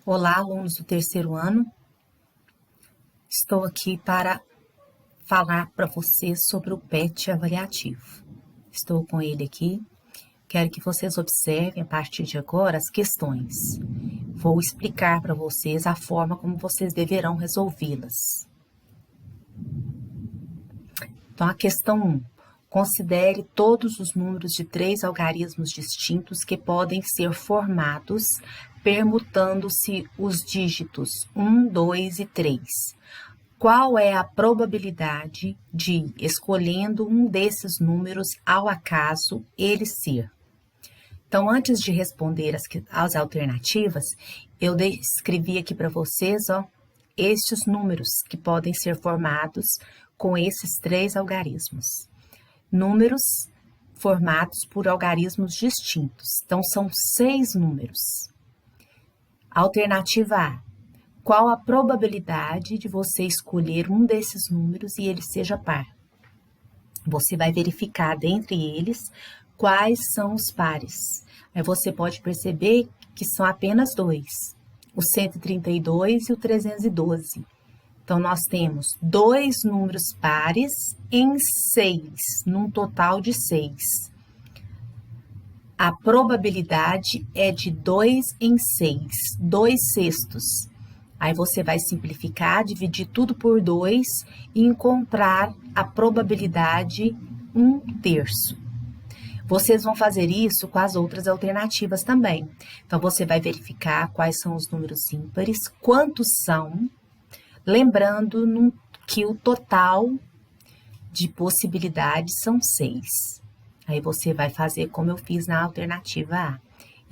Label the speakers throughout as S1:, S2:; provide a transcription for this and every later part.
S1: Olá, alunos do terceiro ano. Estou aqui para falar para vocês sobre o PET avaliativo. Estou com ele aqui. Quero que vocês observem a partir de agora as questões. Vou explicar para vocês a forma como vocês deverão resolvê-las. Então, a questão 1. Considere todos os números de 3 algarismos distintos que podem ser formados permutando-se os dígitos 1, 2 e 3. Qual é a probabilidade de, escolhendo um desses números ao acaso, ele ser? Então, antes de responder as alternativas, eu escrevi aqui para vocês, estes números que podem ser formados com esses 3 algarismos. Números formados por algarismos distintos. Então, são 6 números. Alternativa A. Qual a probabilidade de você escolher um desses números e ele seja par? Você vai verificar dentre eles quais são os pares. Aí você pode perceber que são apenas 2, o 132 e o 312. Então, nós temos 2 números pares em 6, num total de 6. A probabilidade é de 2 em 6, 2 sextos. Aí você vai simplificar, dividir tudo por 2 e encontrar a probabilidade 1/3. Vocês vão fazer isso com as outras alternativas também. Então, você vai verificar quais são os números ímpares, quantos são, lembrando que o total de possibilidades são 6. Aí você vai fazer como eu fiz na alternativa A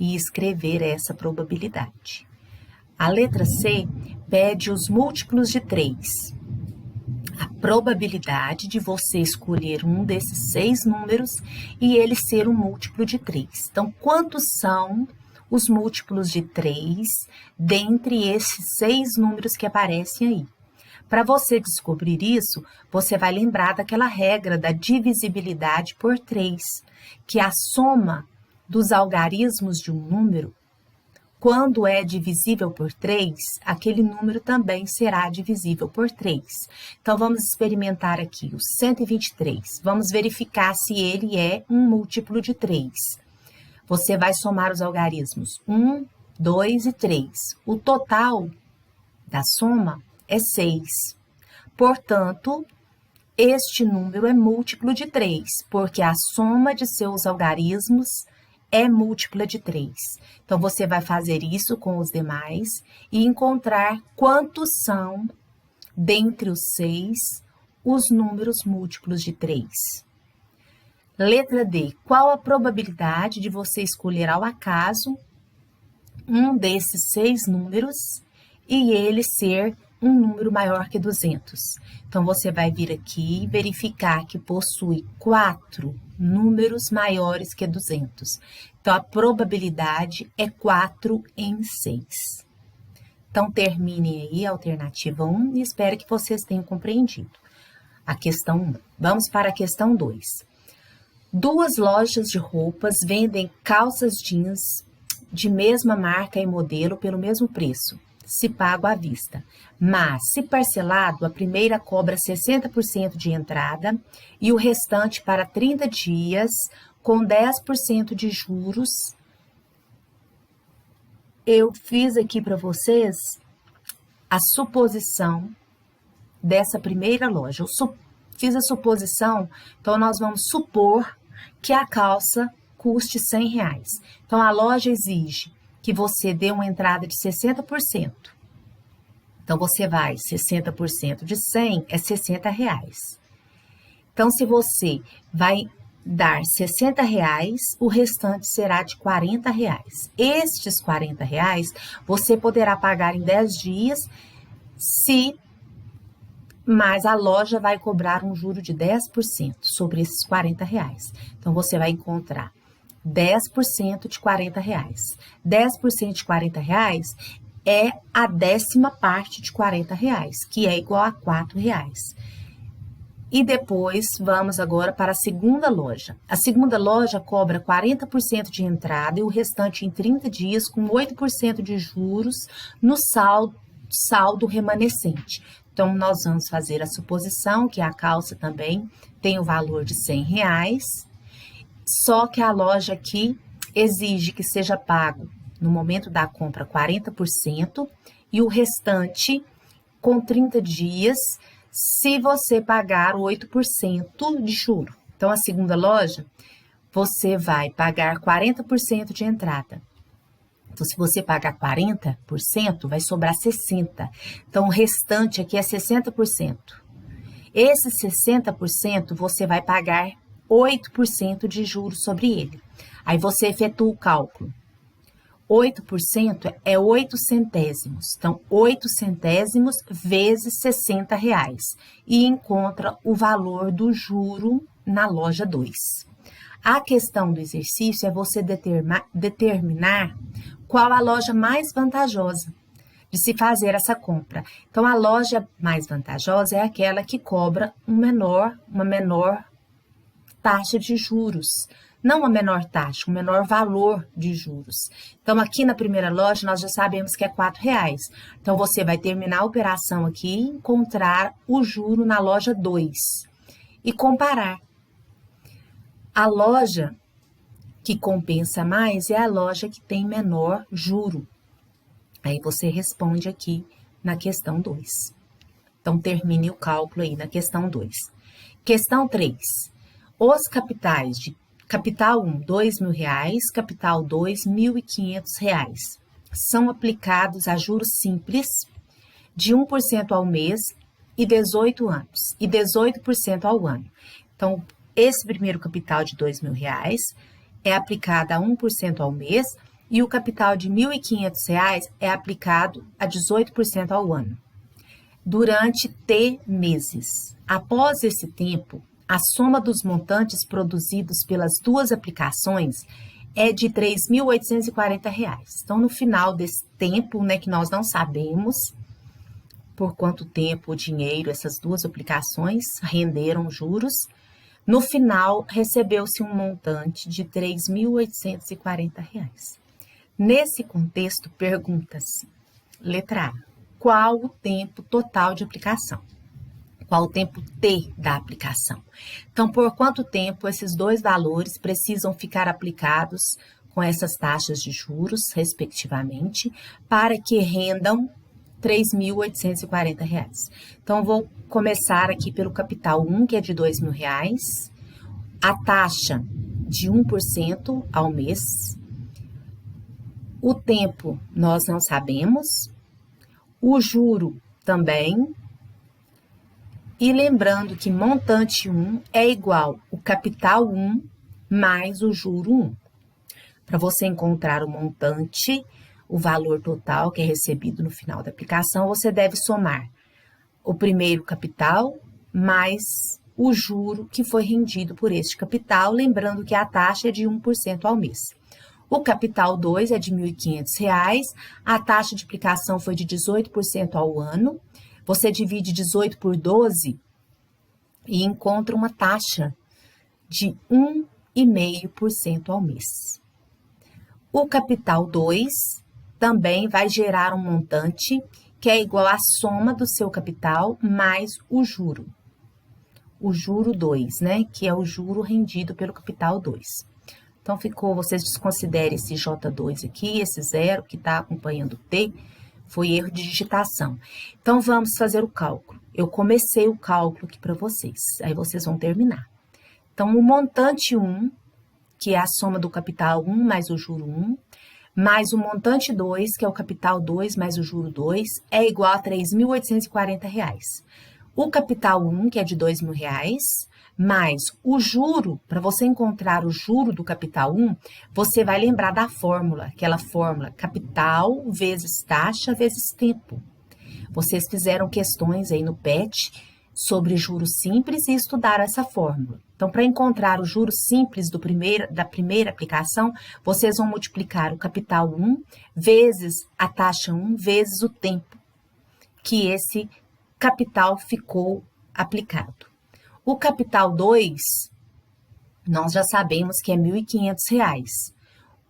S1: e escrever essa probabilidade. A letra C pede os múltiplos de 3. A probabilidade de você escolher um desses 6 números e ele ser um múltiplo de 3. Então, quantos são os múltiplos de 3 dentre esses 6 números que aparecem aí? Para você descobrir isso, você vai lembrar daquela regra da divisibilidade por 3, que a soma dos algarismos de um número, quando é divisível por 3, aquele número também será divisível por 3. Então, vamos experimentar aqui o 123. Vamos verificar se ele é um múltiplo de 3. Você vai somar os algarismos 1, 2 e 3. O total da soma é 6. Portanto, este número é múltiplo de 3, porque a soma de seus algarismos é múltipla de 3. Então, você vai fazer isso com os demais e encontrar quantos são, dentre os 6, os números múltiplos de 3. Letra D. Qual a probabilidade de você escolher ao acaso um desses 6 números e ele ser um número maior que 200. Então, você vai vir aqui e verificar que possui 4 números maiores que 200. Então, a probabilidade é 4 em 6. Então, terminem aí a alternativa 1 e espero que vocês tenham compreendido a questão 1. Vamos para a questão 2. 2 lojas de roupas vendem calças jeans de mesma marca e modelo pelo mesmo preço, se pago à vista. Mas, se parcelado, a primeira cobra 60% de entrada e o restante para 30 dias, com 10% de juros. Eu fiz aqui para vocês a suposição dessa primeira loja. Eu fiz a suposição, então nós vamos supor que a calça custe R$100. Então, a loja exige que você dê uma entrada de 60%. Então, você vai, 60% de 100 é R$60. Então, se você vai dar R$60, o restante será de R$40. Estes R$40 você poderá pagar em 10 dias, mas a loja vai cobrar um juro de 10% sobre esses R$40. Então, você vai encontrar 10% de R$40. 10% de R$40 é a 10ª parte de R$40, que é igual a R$4. E depois vamos agora para a segunda loja. A segunda loja cobra 40% de entrada e o restante em 30 dias com 8% de juros no saldo remanescente. Então, nós vamos fazer a suposição que a calça também tem o valor de R$100, só que a loja aqui exige que seja pago no momento da compra 40% e o restante com 30 dias se você pagar 8% de juro. Então, a segunda loja, você vai pagar 40% de entrada. Então, se você pagar 40%, vai sobrar 60%. Então, o restante aqui é 60%. Esse 60% você vai pagar 8% de juros sobre ele. Aí você efetua o cálculo. 8% é 8 centésimos. Então, 8 centésimos vezes R$60 e encontra o valor do juro na loja 2. A questão do exercício é você determinar qual a loja mais vantajosa de se fazer essa compra. Então, a loja mais vantajosa é aquela que cobra uma menor taxa de juros. Não uma menor taxa, um menor valor de juros. Então, aqui na primeira loja, nós já sabemos que é R$4. Então, você vai terminar a operação aqui e encontrar o juro na loja 2 e comparar. A loja que compensa mais é a loja que tem menor juro. Aí, você responde aqui na questão 2. Então, termine o cálculo aí na questão 2. Questão 3. Os capitais de capital 1, R$2.000, capital 2, R$1.500. São aplicados a juros simples de 1% ao mês e 18 anos, e 18% ao ano. Então, esse primeiro capital de R$2.000 é aplicado a 1% ao mês e o capital de R$1.500 é aplicado a 18% ao ano, durante T meses. Após esse tempo, a soma dos montantes produzidos pelas duas aplicações é de R$3.840. Então, no final desse tempo, né, que nós não sabemos por quanto tempo o dinheiro, essas duas aplicações renderam juros, no final recebeu-se um montante de R$3.840. Nesse contexto, pergunta-se, letra A, qual o tempo total de aplicação? Qual o tempo T da aplicação? Então, por quanto tempo esses dois valores precisam ficar aplicados com essas taxas de juros, respectivamente, para que rendam R$3.840. Então, vou começar aqui pelo capital 1, que é de R$2.000, a taxa de 1% ao mês. O tempo nós não sabemos, o juro também. E lembrando que montante 1 é igual o capital 1 mais o juro 1. Para você encontrar o montante, o valor total que é recebido no final da aplicação, você deve somar o primeiro capital mais o juro que foi rendido por este capital, lembrando que a taxa é de 1% ao mês. O capital 2 é de R$1.500, a taxa de aplicação foi de 18% ao ano. Você divide 18 por 12 e encontra uma taxa de 1,5% ao mês. O capital 2 também vai gerar um montante que é igual à soma do seu capital mais o juro. O juro 2, né? Que é o juro rendido pelo capital 2. Então, vocês desconsiderem esse J2 aqui, esse zero que está acompanhando o T, foi erro de digitação. Então, vamos fazer o cálculo. Eu comecei o cálculo aqui para vocês, aí vocês vão terminar. Então, o montante 1, que é a soma do capital 1 mais o juro 1, mais o montante 2, que é o capital 2 mais o juro 2, é igual a R$3.840. O capital 1, que é de R$2.000, mais o juro, para você encontrar o juro do capital 1, você vai lembrar da fórmula, aquela fórmula capital vezes taxa vezes tempo. Vocês fizeram questões aí no PET sobre juros simples e estudaram essa fórmula. Então, para encontrar o juros simples da primeira aplicação, vocês vão multiplicar o capital 1 vezes a taxa 1 vezes o tempo que esse capital ficou aplicado. O capital 2, nós já sabemos que é R$ 1.500.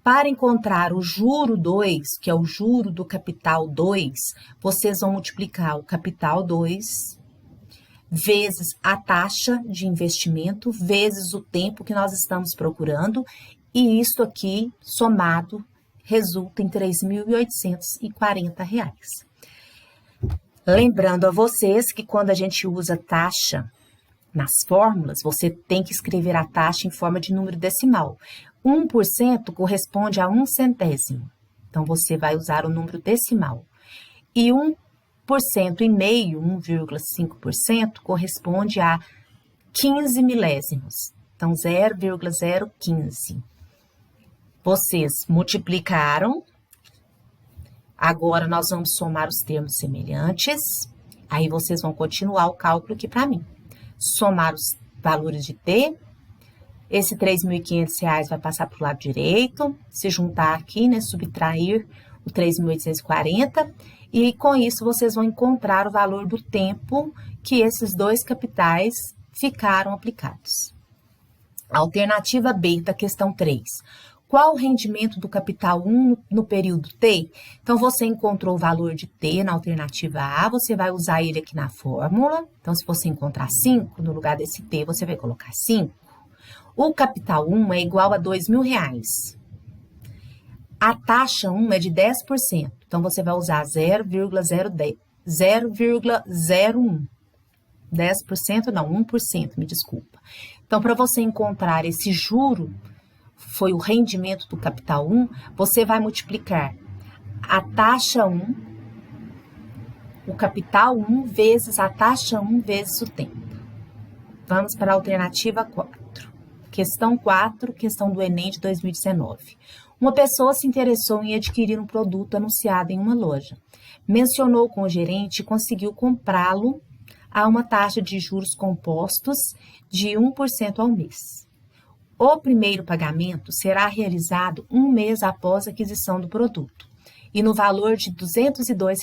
S1: Para encontrar o juro 2, que é o juro do capital 2, vocês vão multiplicar o capital 2 vezes a taxa de investimento, vezes o tempo que nós estamos procurando, e isso aqui, somado, resulta em R$ 3.840. Lembrando a vocês que quando a gente usa taxa nas fórmulas, você tem que escrever a taxa em forma de número decimal. 1% corresponde a 1 centésimo. Então, você vai usar o número decimal. E 1% e meio, 1,5%, corresponde a 15 milésimos. Então, 0,015. Vocês multiplicaram. Agora, nós vamos somar os termos semelhantes. Aí, vocês vão continuar o cálculo aqui para mim. Somar os valores de T. Esse R$ 3.500 vai passar para o lado direito. Se juntar aqui, né? Subtrair o 3.840. E com isso, vocês vão encontrar o valor do tempo que esses dois capitais ficaram aplicados. Alternativa B da questão 3. Qual o rendimento do capital 1 no período T? Então, você encontrou o valor de T na alternativa A, você vai usar ele aqui na fórmula. Então, se você encontrar 5, no lugar desse T, você vai colocar 5. O capital 1 é igual a R$ 2.000. A taxa 1 é de 10%. Então, você vai usar 0,01. 10% não, 1%, me desculpa. Então, para você encontrar esse juro, foi o rendimento do capital 1, você vai multiplicar a taxa 1, o capital 1 vezes a taxa 1 vezes o tempo. Vamos para a alternativa 4. Questão 4, questão do Enem de 2019. Uma pessoa se interessou em adquirir um produto anunciado em uma loja. Mencionou com o gerente e conseguiu comprá-lo a uma taxa de juros compostos de 1% ao mês. O primeiro pagamento será realizado um mês após a aquisição do produto e no valor de R$ 202.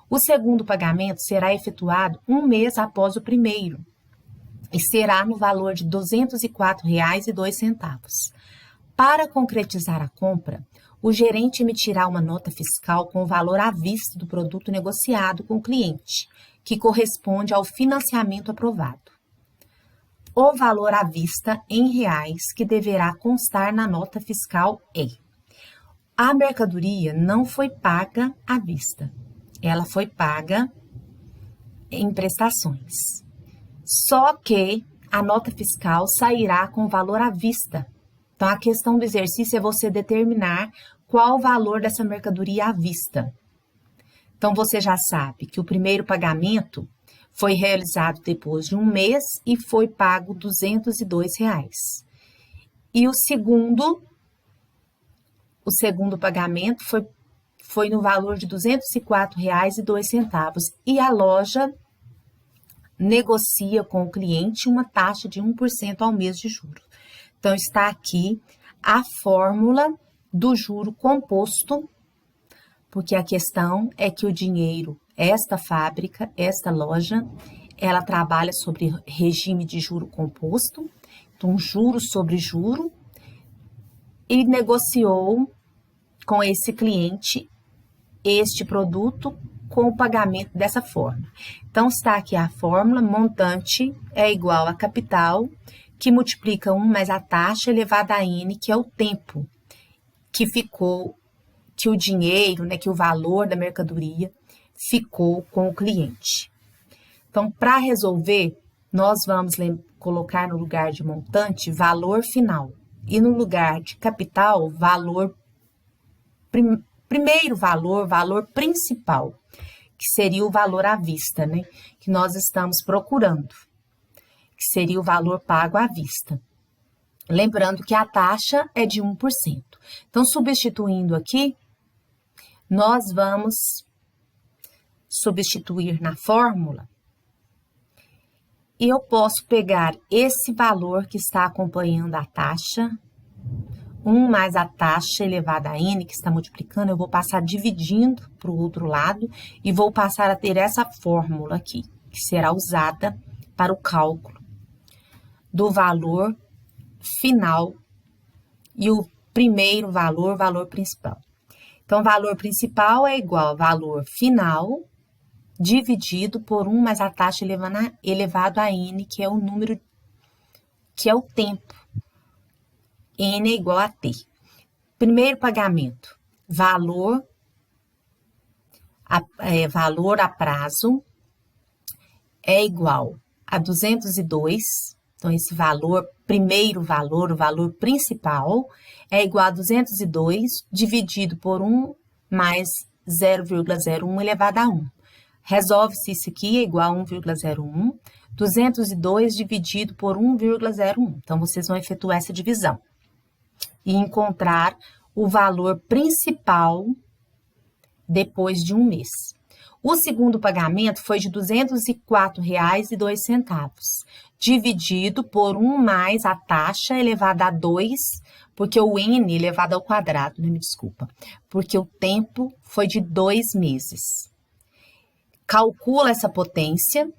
S1: O segundo pagamento será efetuado um mês após o primeiro e será no valor de R$ 204,02. Para concretizar a compra, o gerente emitirá uma nota fiscal com o valor à vista do produto negociado com o cliente, que corresponde ao financiamento aprovado. O valor à vista em reais que deverá constar na nota fiscal é: a mercadoria não foi paga à vista, ela foi paga em prestações. Só que a nota fiscal sairá com o valor à vista. Então, a questão do exercício é você determinar qual o valor dessa mercadoria à vista. Então, você já sabe que o primeiro pagamento foi realizado depois de um mês e foi pago R$ 202. E o segundo pagamento foi no valor de R$ 204,02. E a loja negocia com o cliente uma taxa de 1% ao mês de juros. Então, está aqui a fórmula do juro composto, porque a questão é que o dinheiro, esta fábrica, esta loja, ela trabalha sobre regime de juro composto, então juro sobre juro, e negociou com esse cliente este produto com o pagamento dessa forma. Então, está aqui a fórmula, montante é igual a capital, que multiplica 1 mais a taxa elevada a N, que é o tempo que ficou, que o dinheiro, né, que o valor da mercadoria ficou com o cliente. Então, para resolver, nós vamos colocar no lugar de montante, valor final. E no lugar de capital, valor, primeiro valor principal, que seria o valor à vista, né? Que nós estamos procurando, que seria o valor pago à vista. Lembrando que a taxa é de 1%. Então, substituindo aqui, nós vamos substituir na fórmula e eu posso pegar esse valor que está acompanhando a taxa, 1 mais a taxa elevada a N, que está multiplicando, eu vou passar dividindo para o outro lado e vou passar a ter essa fórmula aqui, que será usada para o cálculo do valor final e o primeiro valor, valor principal. Então, valor principal é igual a valor final dividido por 1 mais a taxa elevado a n, que é o número, que é o tempo. N é igual a t. Primeiro pagamento, valor a prazo é igual a 202. Então, esse valor, primeiro valor, o valor principal, é igual a 202 dividido por 1 mais 0,01 elevado a 1. Resolve-se isso aqui, é igual a 1,01. 202 dividido por 1,01. Então, vocês vão efetuar essa divisão e encontrar o valor principal depois de um mês. O segundo pagamento foi de R$ 204,02, dividido por 1 mais a taxa elevada a 2, porque o n elevado ao quadrado, né? Me desculpa, porque o tempo foi de 2 meses. Calcula essa potência,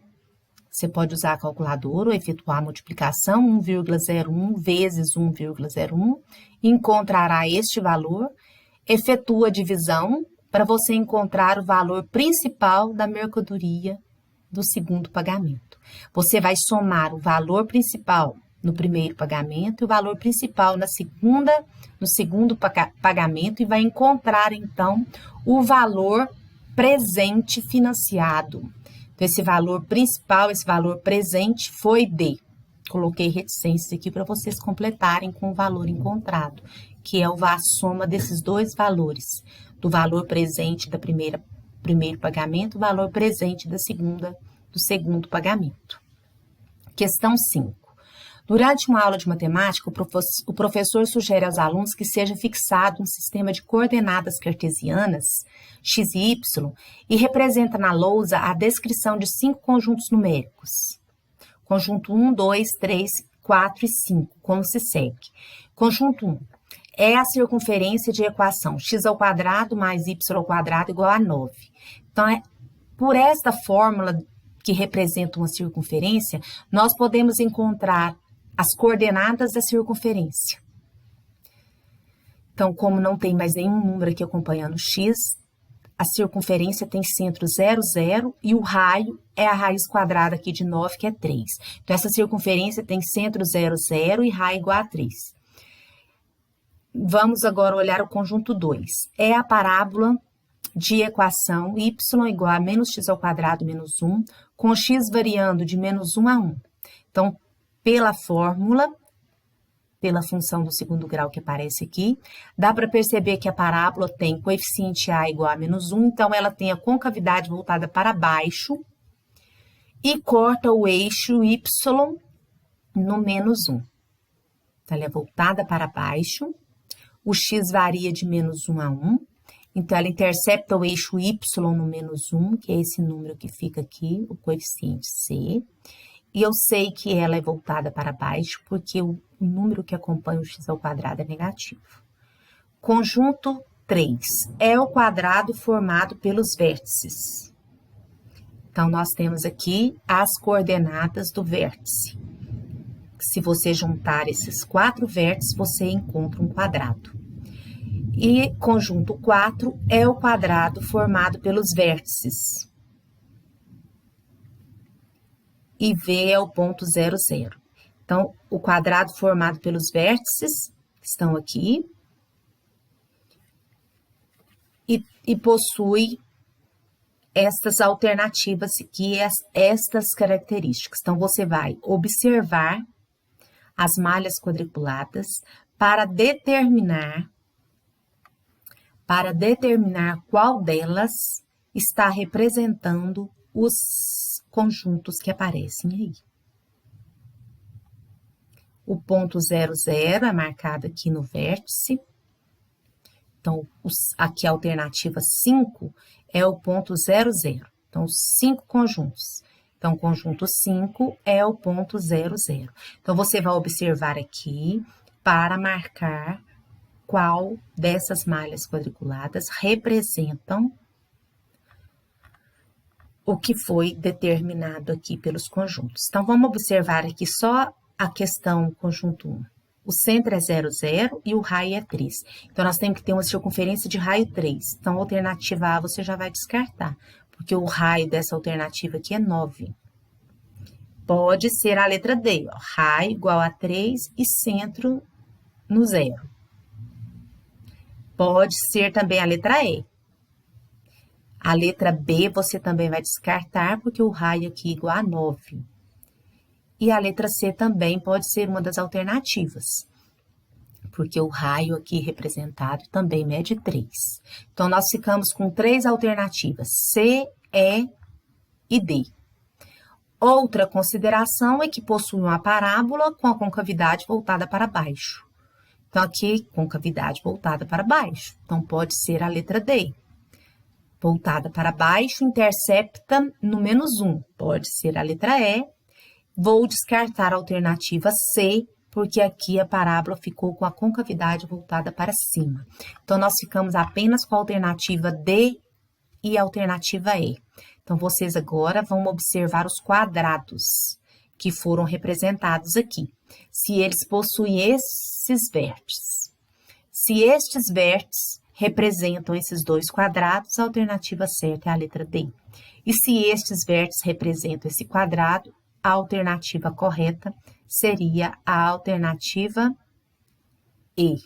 S1: você pode usar a calculadora ou efetuar a multiplicação, 1,01 vezes 1,01, encontrará este valor, efetua a divisão, para você encontrar o valor principal da mercadoria do segundo pagamento. Você vai somar o valor principal no primeiro pagamento e o valor principal no segundo pagamento e vai encontrar, então, o valor presente financiado. Então, esse valor principal, esse valor presente foi de... Coloquei reticências aqui para vocês completarem com o valor encontrado, que é a soma desses dois valores, do valor presente do primeiro pagamento, o valor presente do segundo pagamento. Questão 5. Durante uma aula de matemática, o professor sugere aos alunos que seja fixado um sistema de coordenadas cartesianas, x e y, e representa na lousa a descrição de 5 conjuntos numéricos. Conjunto 1, 2, 3, 4 e 5, como se segue. Conjunto 1 é a circunferência de equação x ao quadrado mais y ao quadrado igual a 9. Então, por esta fórmula que representa uma circunferência, nós podemos encontrar as coordenadas da circunferência. Então, como não tem mais nenhum número aqui acompanhando x, a circunferência tem centro 0, 0 e o raio é a raiz quadrada aqui de 9, que é 3. Então, essa circunferência tem centro 0, 0 e raio igual a 3. Vamos agora olhar o conjunto 2. É a parábola de equação y igual a menos x ao quadrado menos 1, com x variando de menos 1 a 1. Então, pela fórmula, pela função do segundo grau que aparece aqui, dá para perceber que a parábola tem coeficiente a igual a menos 1, então ela tem a concavidade voltada para baixo e corta o eixo y no menos 1. Então, ela é voltada para baixo, o x varia de menos 1 a 1, então ela intercepta o eixo y no menos 1, que é esse número que fica aqui, o coeficiente c, e eu sei que ela é voltada para baixo porque o número que acompanha o x ao quadrado é negativo. Conjunto 3 é o quadrado formado pelos vértices. Então, nós temos aqui as coordenadas do vértice. Se você juntar esses 4 vértices, você encontra um quadrado. E conjunto 4 é o quadrado formado pelos vértices. E V é o ponto 0, 0. Então, o quadrado formado pelos vértices estão aqui. E possui estas alternativas aqui, estas características. Então, você vai observar as malhas quadriculadas para determinar qual delas está representando os conjuntos que aparecem aí. O ponto 0, 0 é marcado aqui no vértice. Então, aqui a alternativa 5 é o ponto 0, 0. Então, 5 conjuntos. Então, conjunto 5 é o ponto 0, 0. Então, você vai observar aqui para marcar qual dessas malhas quadriculadas representam o que foi determinado aqui pelos conjuntos. Então, vamos observar aqui só a questão conjunto 1? O centro é 0, 0 e o raio é 3. Então, nós temos que ter uma circunferência de raio 3. Então, a alternativa A você já vai descartar, porque o raio dessa alternativa aqui é 9. Pode ser a letra D, ó, raio igual a 3 e centro no 0. Pode ser também a letra E. A letra B você também vai descartar, porque o raio aqui é igual a 9. E a letra C também pode ser uma das alternativas, porque o raio aqui representado também mede 3. Então, nós ficamos com 3 alternativas, C, E e D. Outra consideração é que possui uma parábola com a concavidade voltada para baixo. Então, aqui, concavidade voltada para baixo. Então, pode ser a letra D. Voltada para baixo, intercepta no menos 1. Pode ser a letra E. Vou descartar a alternativa C, porque aqui a parábola ficou com a concavidade voltada para cima. Então, nós ficamos apenas com a alternativa D e a alternativa E. Então, vocês agora vão observar os quadrados que foram representados aqui. Se eles possuem esses vértices. Se estes vértices representam esses dois quadrados, a alternativa certa é a letra D. E se estes vértices representam esse quadrado, a alternativa correta seria a alternativa E.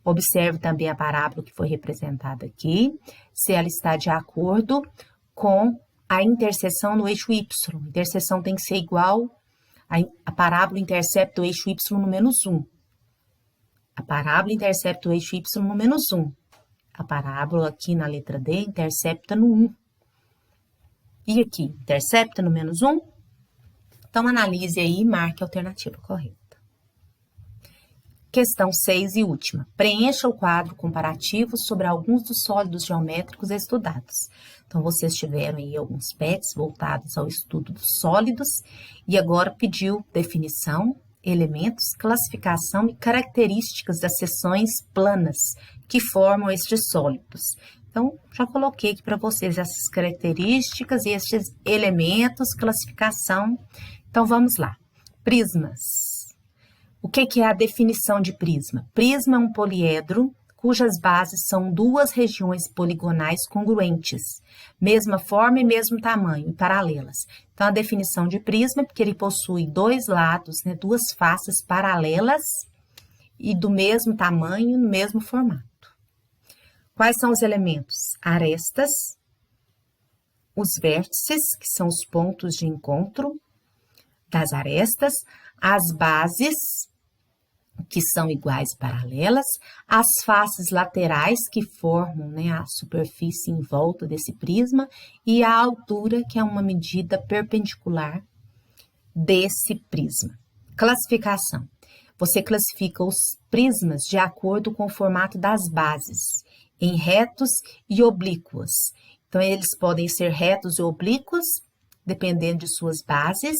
S1: Observe também a parábola que foi representada aqui, se ela está de acordo com a interseção no eixo Y. A interseção tem que ser igual, a parábola intercepta o eixo Y no menos 1. A parábola intercepta o eixo Y no menos 1. A parábola aqui na letra D intercepta no 1. E aqui, intercepta no menos 1? Então, analise aí e marque a alternativa correta. Questão 6 e última. Preencha o quadro comparativo sobre alguns dos sólidos geométricos estudados. Então, vocês tiveram aí alguns PETs voltados ao estudo dos sólidos e agora pediu definição, elementos, classificação e características das seções planas que formam estes sólidos. Então, já coloquei aqui para vocês essas características e estes elementos, classificação. Então, vamos lá. Prismas. O que é a definição de prisma? Prisma é um poliedro cujas bases são duas regiões poligonais congruentes, mesma forma e mesmo tamanho, e paralelas. Então, a definição de prisma é porque ele possui dois lados, né, duas faces paralelas e do mesmo tamanho, no mesmo formato. Quais são os elementos? Arestas, os vértices, que são os pontos de encontro das arestas, as bases, que são iguais e paralelas, as faces laterais, que formam, né, a superfície em volta desse prisma, e a altura, que é uma medida perpendicular desse prisma. Classificação. Você classifica os prismas de acordo com o formato das bases, em retos e oblíquos. Então, eles podem ser retos e oblíquos, dependendo de suas bases,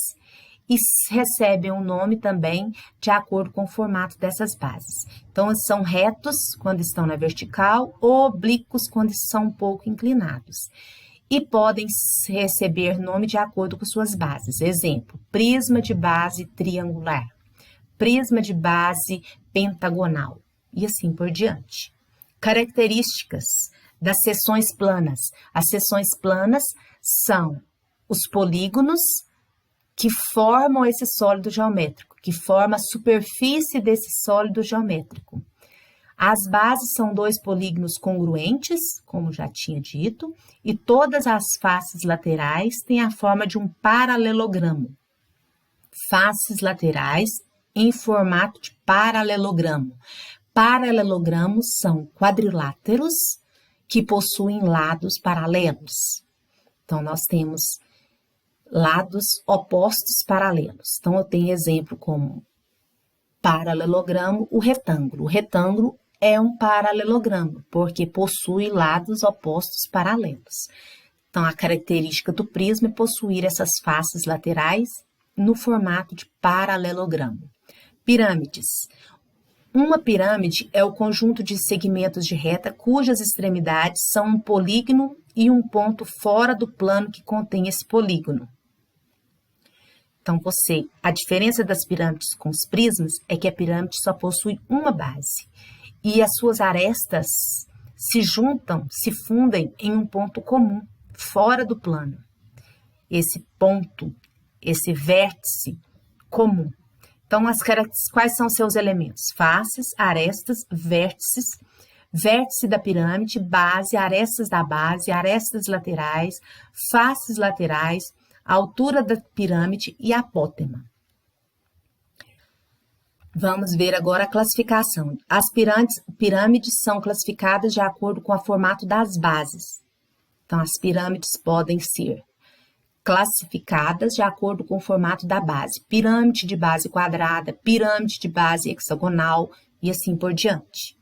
S1: e recebem um nome também de acordo com o formato dessas bases. Então, são retos quando estão na vertical, ou oblíquos quando são um pouco inclinados. E podem receber nome de acordo com suas bases. Exemplo, prisma de base triangular, prisma de base pentagonal, e assim por diante. Características das seções planas. As seções planas são os polígonos que formam esse sólido geométrico, que forma a superfície desse sólido geométrico. As bases são dois polígonos congruentes, como já tinha dito, e todas as faces laterais têm a forma de um paralelogramo. Faces laterais em formato de paralelogramo. Paralelogramos são quadriláteros que possuem lados paralelos. Então, nós temos lados opostos paralelos. Então, eu tenho exemplo como paralelogramo, o retângulo. O retângulo é um paralelogramo, porque possui lados opostos paralelos. Então, a característica do prisma é possuir essas faces laterais no formato de paralelogramo. Pirâmides. Uma pirâmide é o conjunto de segmentos de reta cujas extremidades são um polígono e um ponto fora do plano que contém esse polígono. Então, a diferença das pirâmides com os prismas é que a pirâmide só possui uma base e as suas arestas se juntam, se fundem em um ponto comum, fora do plano. Esse ponto, esse vértice comum. Então, quais são seus elementos? Faces, arestas, vértices, vértice da pirâmide, base, arestas da base, arestas laterais, faces laterais, altura da pirâmide e apótema. Vamos ver agora a classificação. As pirâmides são classificadas de acordo com o formato das bases. Então, as pirâmides podem ser classificadas de acordo com o formato da base. Pirâmide de base quadrada, pirâmide de base hexagonal e assim por diante.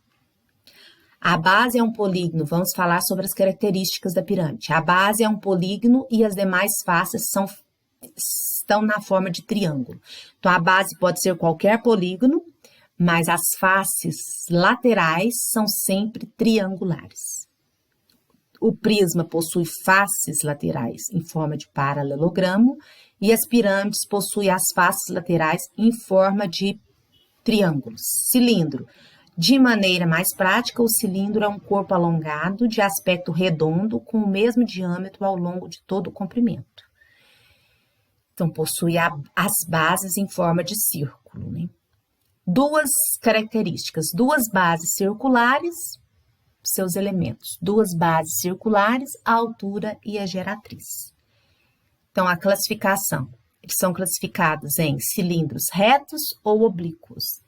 S1: A base é um polígono, vamos falar sobre as características da pirâmide. A base é um polígono e as demais faces estão na forma de triângulo. Então, a base pode ser qualquer polígono, mas as faces laterais são sempre triangulares. O prisma possui faces laterais em forma de paralelogramo e as pirâmides possuem as faces laterais em forma de triângulos. Cilindro. De maneira mais prática, o cilindro é um corpo alongado de aspecto redondo com o mesmo diâmetro ao longo de todo o comprimento. Então, possui as bases em forma de círculo, né? Duas características, duas bases circulares, seus elementos, duas bases circulares, a altura e a geratriz. Então, a classificação, eles são classificados em cilindros retos ou oblíquos,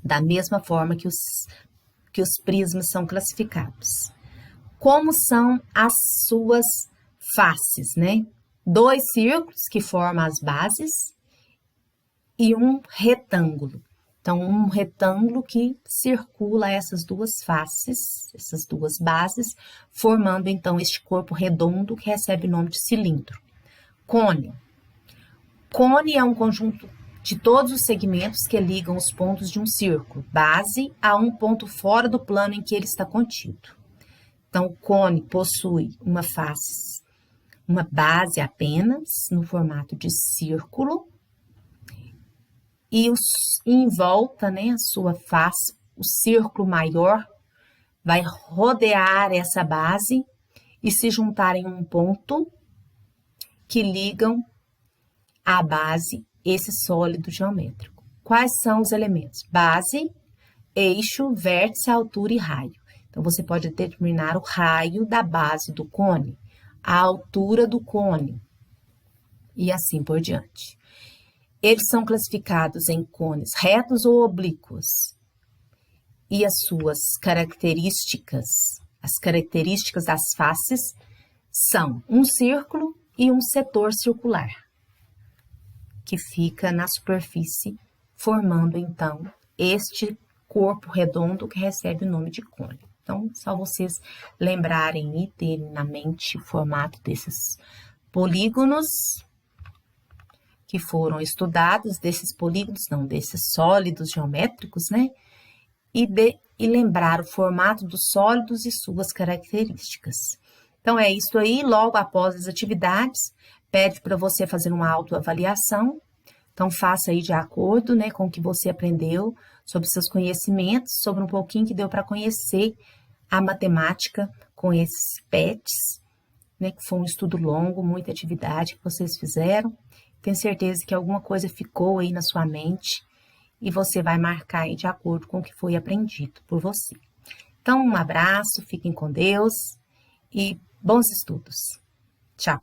S1: da mesma forma que os prismas são classificados. Como são as suas faces, né? 2 círculos que formam as bases e um retângulo. Então, um retângulo que circula essas duas faces, essas duas bases, formando então este corpo redondo que recebe o nome de cilindro. Cone. Cone é um conjunto de todos os segmentos que ligam os pontos de um círculo, base a um ponto fora do plano em que ele está contido. Então, o cone possui uma face, uma base apenas, no formato de círculo, e em volta, né, a sua face, o círculo maior vai rodear essa base e se juntar em um ponto que ligam à base esse sólido geométrico. Quais são os elementos? Base, eixo, vértice, altura e raio. Então, você pode determinar o raio da base do cone, a altura do cone e assim por diante. Eles são classificados em cones retos ou oblíquos. E as suas características, as características das faces são um círculo e um setor circular, que fica na superfície, formando, então, este corpo redondo que recebe o nome de cone. Então, só vocês lembrarem e terem na mente o formato desses polígonos que foram estudados, desses polígonos, não, desses sólidos geométricos, né? E lembrar o formato dos sólidos e suas características. Então, é isso aí. Logo após as atividades, pede para você fazer uma autoavaliação. Então, faça aí de acordo, né, com o que você aprendeu, sobre seus conhecimentos, sobre um pouquinho que deu para conhecer a matemática com esses PETs, né, que foi um estudo longo, muita atividade que vocês fizeram. Tenho certeza que alguma coisa ficou aí na sua mente e você vai marcar aí de acordo com o que foi aprendido por você. Então, um abraço, fiquem com Deus e bons estudos. Tchau!